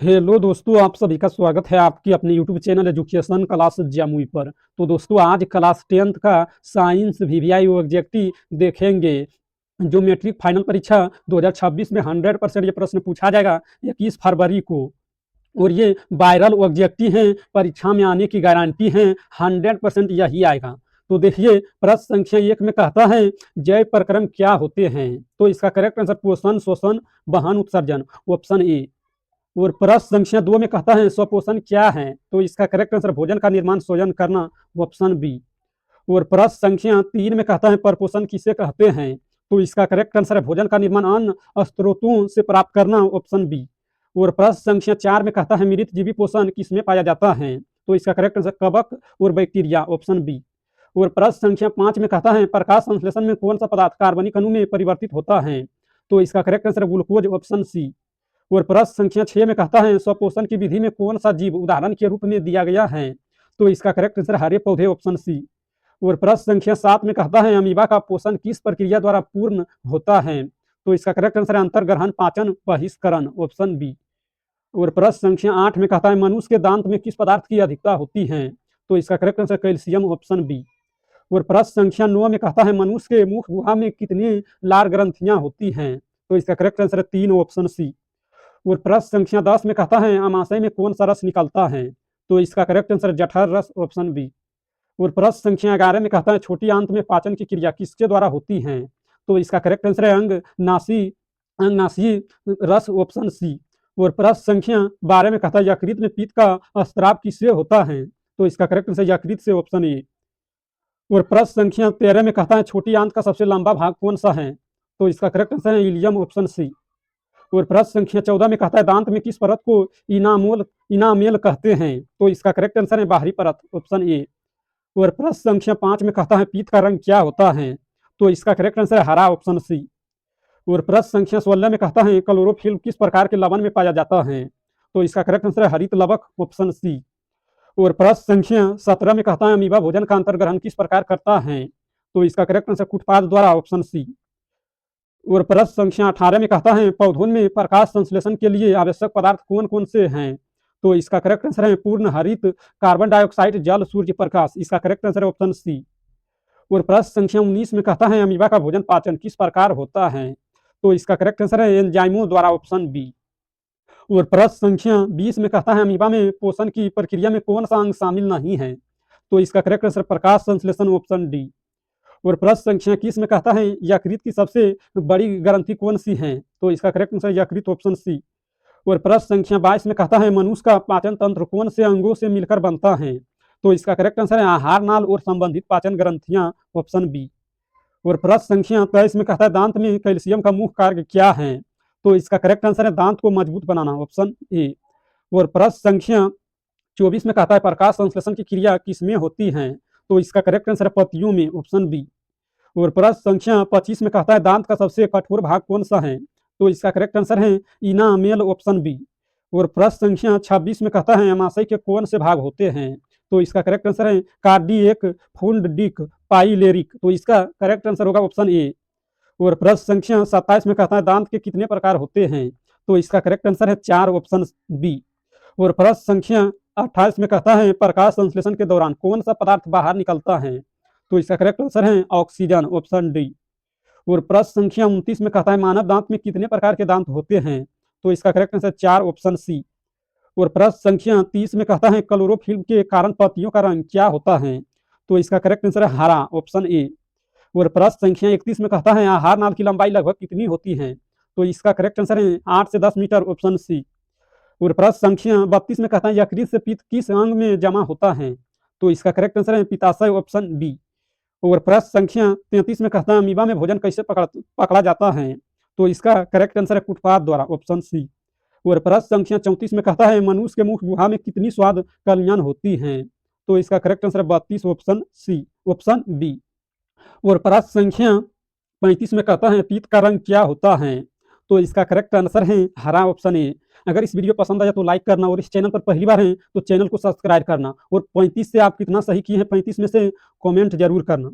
Hello दोस्तों, आप सभी का स्वागत है आपकी अपने YouTube channel education class Jamui पर। तो दोस्तों, आज क्लास 10th का साइंस वीवीआई ऑब्जेक्टिव देखेंगे। जो मैट्रिक फाइनल परीक्षा 2026 में 100% ये प्रश्न पूछा जाएगा 21 फरवरी को। और ये वायरल ऑब्जेक्टिव हैं, परीक्षा में आने की गारंटी है, 100% यही आएगा। तो देखिए, प्रश्न संख्या 1 में कहता है जैव प्रक्रम क्या होते हैं। तो इसका करेक्ट आंसर पोषण, शोषण, वहन, उत्सर्जन, ऑप्शन ए। और प्रश्न संख्या 2 में कहता है स्वपोषण क्या है। तो इसका करेक्ट आंसर भोजन का निर्माण स्वयं करना, ऑप्शन बी। और प्रश्न संख्या 3 में कहता है परपोषण किसे कहते हैं। तो इसका करेक्ट आंसर है भोजन का निर्माण अन्न स्रोतों से प्राप्त करना, ऑप्शन बी। और प्रश्न संख्या 4 में कहता है मृत जीवी पोषण किसमें पाया जाता है। तो इसका करेक्ट आंसर कवक और बैक्टीरिया, ऑप्शन बी। और प्रश्न संख्या 5 में कहता है प्रकाश संश्लेषण में कौन सा पदार्थ कार्बनिक अणु में परिवर्तित होता है। तो इसका correct answer glucose, option C. और प्रश्न संख्या 6 में कहता है स्वपोषण की विधि में कौन सा जीव उदाहरण के रूप में दिया गया है। तो इसका करेक्ट आंसर हरे पौधे, ऑप्शन सी। और प्रश्न संख्या 7 में कहता है अमीबा का पोषण किस प्रक्रिया द्वारा पूर्ण होता है। तो इसका करेक्ट आंसर है अंतर्ग्रहण, पाचन, बहिष्करण, ऑप्शन बी। और प्रश्न संख्या 8 में कहता है मनुष्य के दांत में किस पदार्थ की अधिकता होती है। तो इसका correct answer calcium, option B. और प्रश्न संख्या 9 में कहता है मनुष्य के मुख गुहा में कितनी लार ग्रंथियां होती हैं। तो इसका करेक्ट आंसर है 3, ऑप्शन सी। और प्रश्न संख्या 10 में कहता है अमाशय में कौन सा रस निकलता है। तो इसका करेक्ट आंसर जठर रस, ऑप्शन बी। और प्रश्न संख्या 11 में कहता है छोटी आंत में पाचन की क्रिया किसके द्वारा होती है। तो इसका करेक्ट आंसर है अंगनाशी रस, ऑप्शन सी। और प्रश्न संख्या 12 में कहता है यकृत में पित्त का स्त्राव किससे होता है। तो इसका करेक्ट आंसर यकृत से, ऑप्शन ए। और प्रश्न संख्या 13 में कहता है छोटी आंत का सबसे लंबा भाग कौन सा है। तो इसका करेक्ट आंसर है इलियम, ऑप्शन सी। और प्रश्न संख्या 14 में कहता है दांत में किस परत को इनामेल कहते हैं। तो इसका करेक्ट आंसर है बाहरी परत, ऑप्शन ए। और प्रश्न संख्या 5 में कहता है पीत का रंग क्या होता है। तो इसका करेक्ट आंसर है हरा, ऑप्शन सी। और प्रश्न संख्या 16 में कहता है क्लोरोफिल किस प्रकार के लवण में पाया जाता है। तो इसका करेक्ट आंसर है हरित लवक, ऑप्शन सी। और प्रश्न संख्या 17 में कहता है अमीबा भोजन का अंतर्ग्रहण किस प्रकार करता है। तो इसका करेक्ट आंसर कुटपाद द्वारा, ऑप्शन सी। और प्रश्न संख्या 18 में कहता है पौधों में प्रकाश संश्लेषण के लिए आवश्यक पदार्थ कौन कौन से हैं। तो इसका करेक्ट आंसर है पूर्ण हरित, कार्बन डाइऑक्साइड, जल, सूर्य प्रकाश। इसका करेक्ट आंसर है ऑप्शन सी। और प्रश्न संख्या 19 में कहता है अमीबा का भोजन पाचन किस प्रकार होता है। तो इसका करेक्ट आंसर है एंजाइमों द्वारा, ऑप्शन बी। और प्रश्न संख्या 20 में कहता है अमीबा में पोषण की प्रक्रिया में कौन सा अंग शामिल नहीं है। तो इसका करेक्ट आंसर प्रकाश संश्लेषण, ऑप्शन डी। और प्रश्न संख्या 21 में कहता है यकृत की सबसे बड़ी ग्रंथि कौन सी है। तो इसका करेक्ट आंसर यकृत, ऑप्शन सी। और प्रश्न संख्या 22 में कहता है मनुष्य का पाचन तंत्र कौन से अंगों से मिलकर बनता है। तो इसका करेक्ट आंसर है आहार नाल और संबंधित पाचन ग्रंथियां, ऑप्शन बी। और प्रश्न संख्या 23 में कहता है दांत में कैल्शियम का मुख्य कार्य क्या है। तो इसका करेक्ट आंसर है दांत को मजबूत बनाना, ऑप्शन ए। और प्रश्न संख्या 24 में कहता है प्रकाश संश्लेषण की क्रिया किसमें होती है। तो इसका करेक्ट आंसर है पत्तियों में, ऑप्शन बी। और प्रश्न संख्या 25 में कहता है दांत का सबसे कठोर भाग कौन सा है। तो इसका करेक्ट आंसर है इनामेल, ऑप्शन बी। और प्रश्न संख्या 26 में कहता है अमाशय के कौन से भाग होते हैं। तो इसका करेक्ट आंसर है कार्डियक, फुंडिक, पाइलेरिक। तो इसका करेक्ट आंसर होगा ऑप्शन ए। और प्रश्न संख्या 27 में कहता है दांत के कितने प्रकार होते हैं। तो इसका करेक्ट आंसर है 4, ऑप्शन बी। और प्रश्न संख्या 28 में कहता है प्रकाश संश्लेषण के दौरान कौन सा पदार्थ बाहर निकलता है। तो इसका करेक्ट आंसर है ऑक्सीजन, ऑप्शन डी। और प्रश्न संख्या 29 में कहता है मानव दांत में कितने प्रकार के दांत होते हैं। तो इसका करेक्ट आंसर 4, ऑप्शन सी। और प्रश्न संख्या 30 में कहता है क्लोरोफिल के कारण पत्तियों का रंग क्या होता है। तो इसका करेक्ट आंसर है हरा, ऑप्शन ए। और प्रश्न संख्या 31 में कहता है आहार नाल की लंबाई लगभग कितनी होती है। तो इसका करेक्ट आंसर है 8 से 10 मीटर, ऑप्शन सी। और प्रश्न संख्या 32 में कहता है यकृत से पित्त किस अंग में जमा होता है। तो इसका करेक्ट आंसर है पित्ताशय, ऑप्शन बी। और प्रश्न संख्या 33 में कहता है अमीबा में भोजन कैसे पकड़ा जाता है। तो इसका करेक्ट आंसर है कुटपाद द्वारा, ऑप्शन सी। और प्रश्न संख्या 34 में कहता है मनुष्य के मुख गुहा में कितनी स्वाद कलियां होती हैं। तो इसका करेक्ट आंसर है 32, ऑप्शन सी, ऑप्शन बी। और प्रश्न संख्या 35 में कहता है पीत का रंग क्या होता है। तो इसका करेक्ट आंसर है हरा, ऑप्शन ए। अगर इस वीडियो पसंद आया तो लाइक करना और इस चैनल पर पहली बार है तो चैनल को सब्सक्राइब करना। और 35 से आप कितना सही किए हैं 35 में से कमेंट जरूर करना।